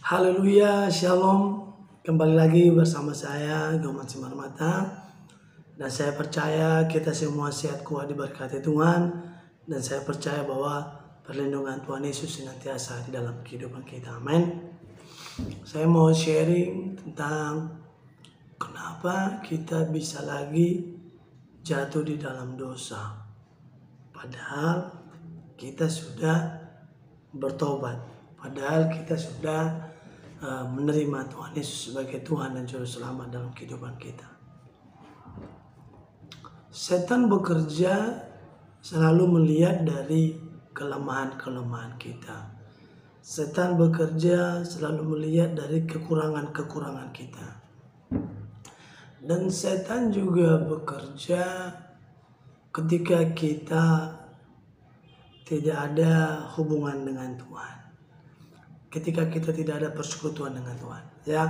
Haleluya, shalom. Kembali lagi bersama saya, Gauman Simarmata. Dan saya percaya kita semua sehat kuat diberkati Tuhan. Dan saya percaya bahwa perlindungan Tuhan Yesus senantiasa di dalam kehidupan kita. Amin. Saya mau sharing tentang kenapa kita bisa lagi jatuh di dalam dosa. Padahal kita sudah bertobat. Padahal kita sudah menerima Tuhan Yesus sebagai Tuhan dan Juru Selamat dalam kehidupan kita. Setan bekerja selalu melihat dari kelemahan-kelemahan kita. Setan bekerja selalu melihat dari kekurangan-kekurangan kita. Dan setan juga bekerja ketika kita tidak ada hubungan dengan Tuhan. Ketika kita tidak ada persekutuan dengan Tuhan. Ya,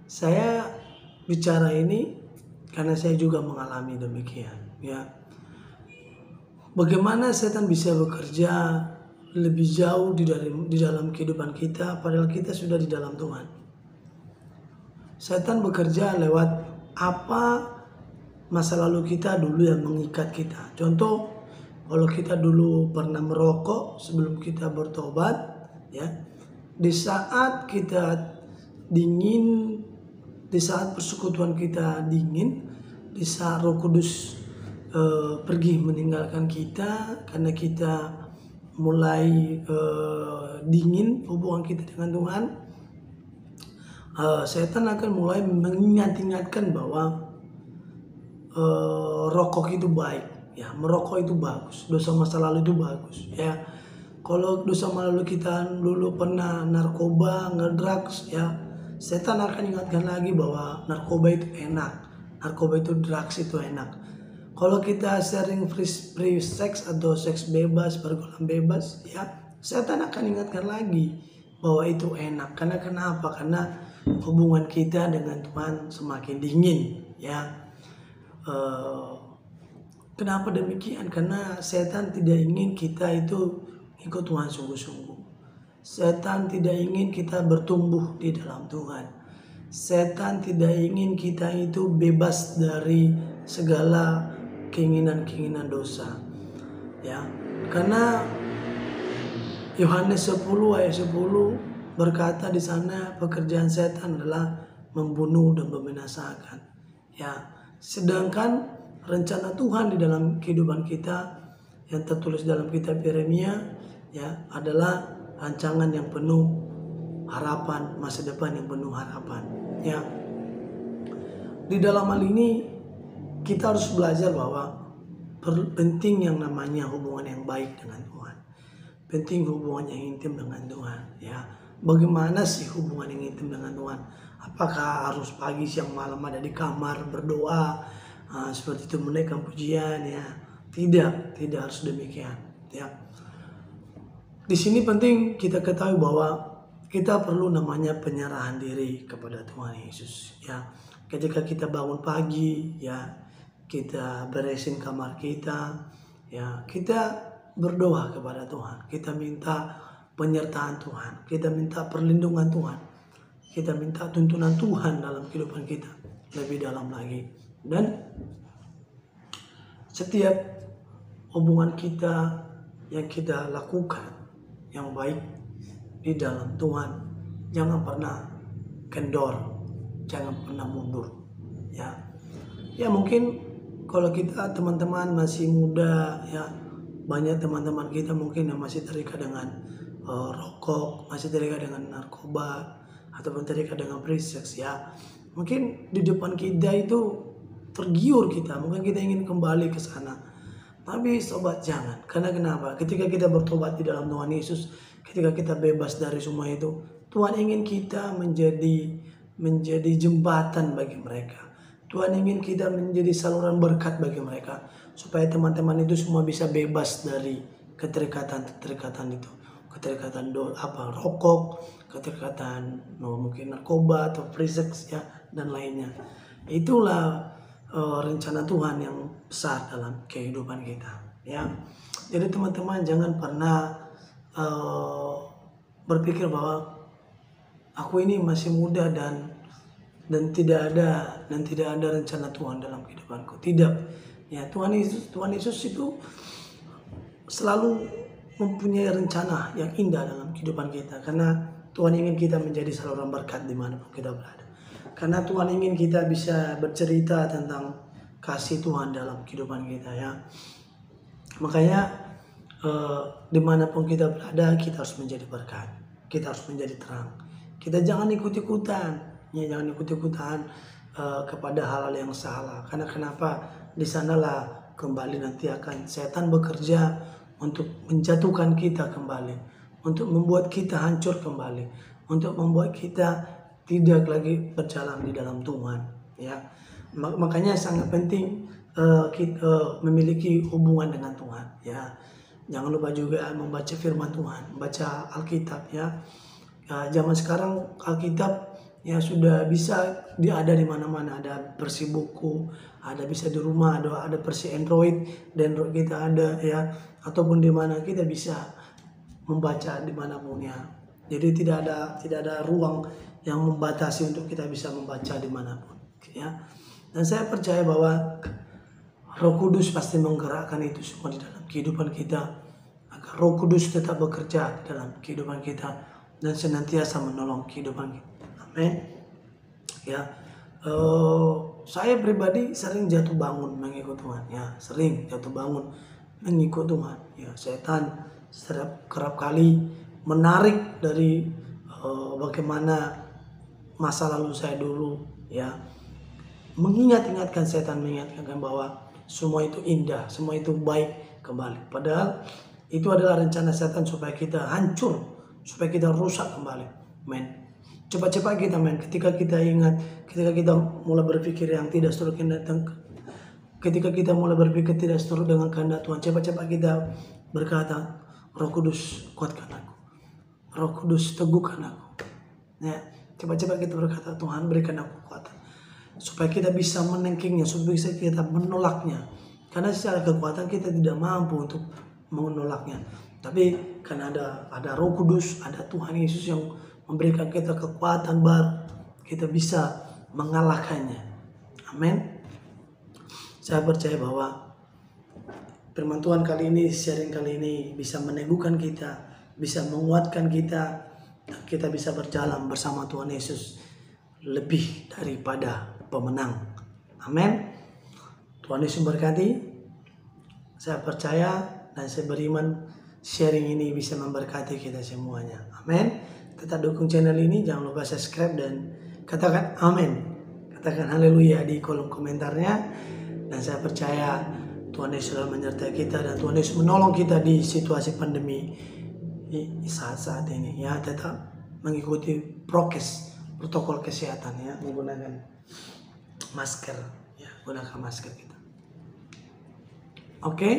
saya bicara ini karena saya juga mengalami demikian. Ya, bagaimana setan bisa bekerja lebih jauh di dalam kehidupan kita, padahal kita sudah di dalam Tuhan. Setan bekerja lewat apa masa lalu kita dulu yang mengikat kita. Contoh, kalau kita dulu pernah merokok sebelum kita bertobat, ya. Di saat kita dingin, di saat persekutuan kita dingin, di saat Roh Kudus pergi meninggalkan kita karena kita mulai dingin hubungan kita dengan Tuhan, setan akan mulai mengingatkan bahwa rokok itu baik, ya, merokok itu bagus, dosa masa lalu itu bagus, ya. Kalau dosa lalu kita dulu pernah narkoba, ngedrugs, ya, setan akan ingatkan lagi bahwa narkoba itu enak, narkoba itu drugs itu enak. Kalau kita sering free sex atau seks bebas, pergaulan bebas, ya, setan akan ingatkan lagi bahwa itu enak. Karena kenapa? Karena hubungan kita dengan Tuhan semakin dingin, ya. Kenapa demikian? Karena setan tidak ingin kita itu ikut Tuhan sungguh-sungguh. Setan tidak ingin kita bertumbuh di dalam Tuhan. Setan tidak ingin kita itu bebas dari segala keinginan-keinginan dosa. Ya, karena Yohanes 10 ayat 10 berkata di sana pekerjaan setan adalah membunuh dan membinasakan. Ya, sedangkan rencana Tuhan di dalam kehidupan kita yang tertulis dalam kitab Yeremia, ya, adalah rancangan yang penuh harapan, masa depan yang penuh harapan. Ya, di dalam hal ini kita harus belajar bahwa penting yang namanya hubungan yang baik dengan Tuhan, penting hubungan yang intim dengan Tuhan. Ya, bagaimana sih hubungan yang intim dengan Tuhan? Apakah harus pagi, siang, malam ada di kamar berdoa, seperti itu menaikkan pujian? Ya, tidak harus demikian. Ya. Di sini penting kita ketahui bahwa kita perlu namanya penyerahan diri kepada Tuhan Yesus. Ya, ketika kita bangun pagi, ya, kita beresin kamar kita, ya, kita berdoa kepada Tuhan. Kita minta penyertaan Tuhan, kita minta perlindungan Tuhan, kita minta tuntunan Tuhan dalam kehidupan kita lebih dalam lagi. Dan setiap hubungan kita yang kita lakukan yang baik di dalam Tuhan, jangan pernah kendor, jangan pernah mundur. Ya, ya, mungkin kalau kita teman-teman masih muda, ya, banyak teman-teman kita mungkin yang masih terikat dengan rokok, masih terikat dengan narkoba, ataupun terikat dengan free sex, ya. Mungkin di depan kita itu tergiur kita, mungkin kita ingin kembali ke sana. Tapi sobat, jangan. Karena kenapa? Ketika kita bertobat di dalam Tuhan Yesus, ketika kita bebas dari semua itu, Tuhan ingin kita menjadi jembatan bagi mereka. Tuhan ingin kita menjadi saluran berkat bagi mereka, supaya teman-teman itu semua bisa bebas dari keterikatan itu, keterikatan rokok, keterikatan mungkin narkoba atau free sex, ya, dan lainnya. Itulah rencana Tuhan yang besar dalam kehidupan kita, ya. Jadi teman-teman jangan pernah berpikir bahwa aku ini masih muda dan tidak ada rencana Tuhan dalam kehidupanku. Tidak. Ya, Tuhan Yesus itu selalu mempunyai rencana yang indah dalam kehidupan kita, karena Tuhan ingin kita menjadi saluran berkat dimanapun kita berada. Karena Tuhan ingin kita bisa bercerita tentang kasih Tuhan dalam kehidupan kita, ya. Makanya dimanapun kita berada, kita harus menjadi berkat, kita harus menjadi terang. Kita jangan ikut-ikutan, ya, jangan ikut-ikutan kepada hal-hal yang salah. Karena kenapa? Di sanalah kembali nanti akan setan bekerja untuk menjatuhkan kita kembali, untuk membuat kita hancur kembali, untuk membuat kita tidak lagi berjalan di dalam Tuhan, ya. Makanya sangat penting kita memiliki hubungan dengan Tuhan, ya. Jangan lupa juga membaca firman Tuhan, baca Alkitab, ya. Zaman sekarang Alkitab ya sudah bisa ada di mana-mana, ada versi buku, ada bisa di rumah, ada versi Android kita ada, ya, ataupun di mana kita bisa membaca dimanapun, ya. Jadi tidak ada ruang yang membatasi untuk kita bisa membaca dimanapun, ya. Dan saya percaya bahwa Roh Kudus pasti menggerakkan itu semua di dalam kehidupan kita, agar Roh Kudus tetap bekerja di dalam kehidupan kita dan senantiasa menolong kehidupan kita. Amin. Ya, saya pribadi sering jatuh bangun mengikut Tuhan, ya, sering jatuh bangun mengikut Tuhan. Ya, setan kerap kali menarik dari bagaimana masa lalu saya dulu, ya, mengingatkan setan mengingatkan bahwa semua itu indah, semua itu baik kembali. Padahal itu adalah rencana setan supaya kita hancur, supaya kita rusak kembali, men. Cepat-cepat kita, men, ketika kita ingat, ketika kita mulai berpikir yang tidak seturut ketika kita mulai berpikir tidak seturut dengan kehendak Tuhan, cepat-cepat kita berkata, Roh Kudus kuatkan aku, Roh Kudus teguhkan aku, ya. Cepat-cepat kita berkata, Tuhan berikan aku kekuatan, supaya kita bisa menengkingnya, supaya bisa kita menolaknya. Karena secara kekuatan kita tidak mampu untuk menolaknya. Tapi karena ada Roh Kudus, ada Tuhan Yesus yang memberikan kita kekuatan baru, kita bisa mengalahkannya. Amin. Saya percaya bahwa firman Tuhan kali ini, sharing kali ini bisa meneguhkan kita, bisa menguatkan kita, dan kita bisa berjalan bersama Tuhan Yesus lebih daripada pemenang. Amin. Tuhan Yesus berkati. Saya percaya dan saya beriman sharing ini bisa memberkati kita semuanya. Amin. Tetap dukung channel ini, jangan lupa subscribe dan katakan amin. Katakan haleluya di kolom komentarnya. Dan saya percaya Tuhan Yesus selalu menyertai kita dan Tuhan Yesus menolong kita di situasi pandemi di saat-saat ini, ya. Tetap mengikuti protokol kesehatan, ya, menggunakan masker, ya, gunakan masker kita. Oke,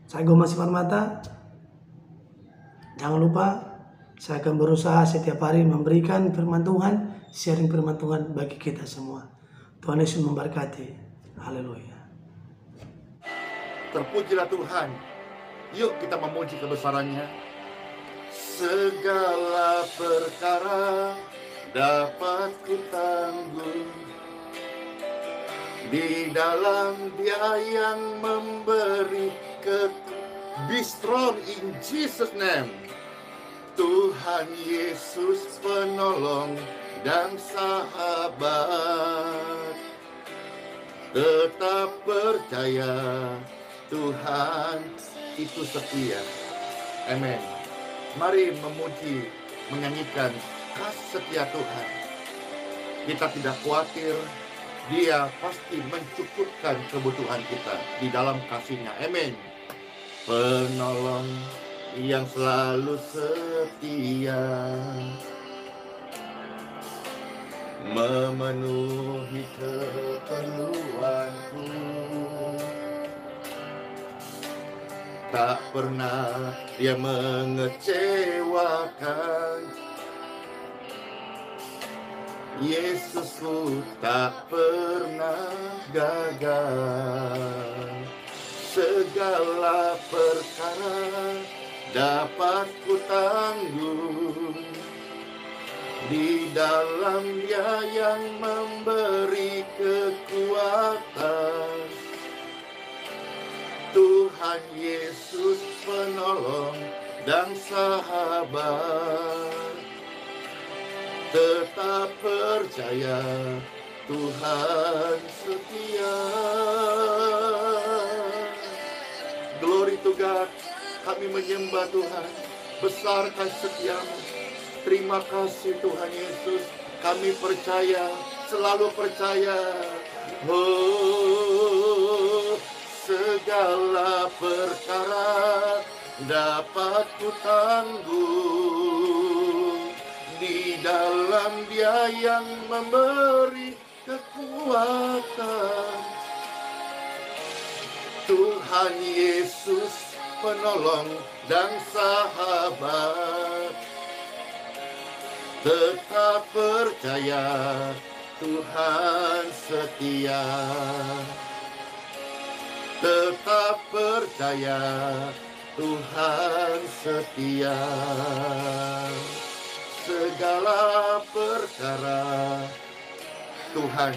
saya Goma Simarmata. Jangan lupa saya akan berusaha setiap hari memberikan firman Tuhan, sharing firman Tuhan bagi kita semua. Tuhan Yesus memberkati. Haleluya. Terpujilah Tuhan. Yuk kita memuji kebesarannya. Segala perkara dapat kutanggung di dalam Dia yang memberi be strong in Jesus name. Tuhan Yesus penolong dan sahabat. Tetap percaya Tuhan itu setia. Amin. Mari memuji, menyanyikan kasih setia Tuhan. Kita tidak khawatir, Dia pasti mencukupkan kebutuhan kita di dalam kasih-Nya. Amin. Penolong yang selalu setia, memenuhi keperluanku. Tak pernah Dia mengecewakan. Yesusku tak pernah gagal. Segala perkara dapat kutanggung Di dalam Dia yang memberi kekuatan. Tuhan Yesus penolong dan sahabat. Tetap percaya, Tuhan setia. Glory to God. Kami menyembah Tuhan. Besarkan setiamu. Terima kasih Tuhan Yesus. Kami percaya, selalu percaya. Oh, segala perkara dapat ku tanggung di dalam Dia yang memberi kekuatan. Tuhan Yesus penolong dan sahabat. Tetap percaya, Tuhan setia. Tetap percaya, Tuhan setia. Segala perkara Tuhan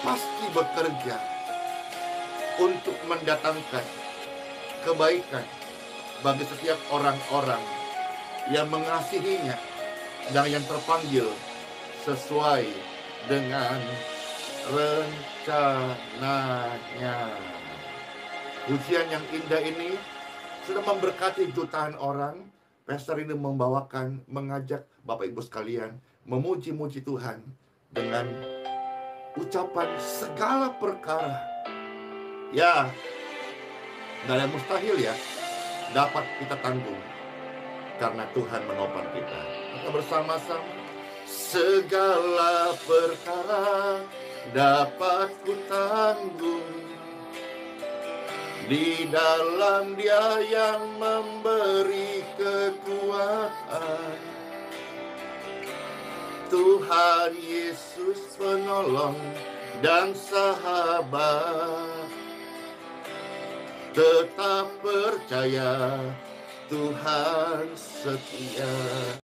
pasti bekerja untuk mendatangkan kebaikan bagi setiap orang-orang yang mengasihinya dan yang terpanggil sesuai dengan rencananya. Pujian yang indah ini sudah memberkati jutaan orang. Pastor ini mengajak Bapak Ibu sekalian memuji-muji Tuhan dengan ucapan segala perkara. Ya, tidak ada mustahil ya dapat kita tanggung karena Tuhan menopang kita. Kita bersama-sama. Segala perkara dapat ku tanggung di dalam Dia yang memberi kekuatan. Tuhan Yesus penolong dan sahabat. Tetap percaya, Tuhan setia.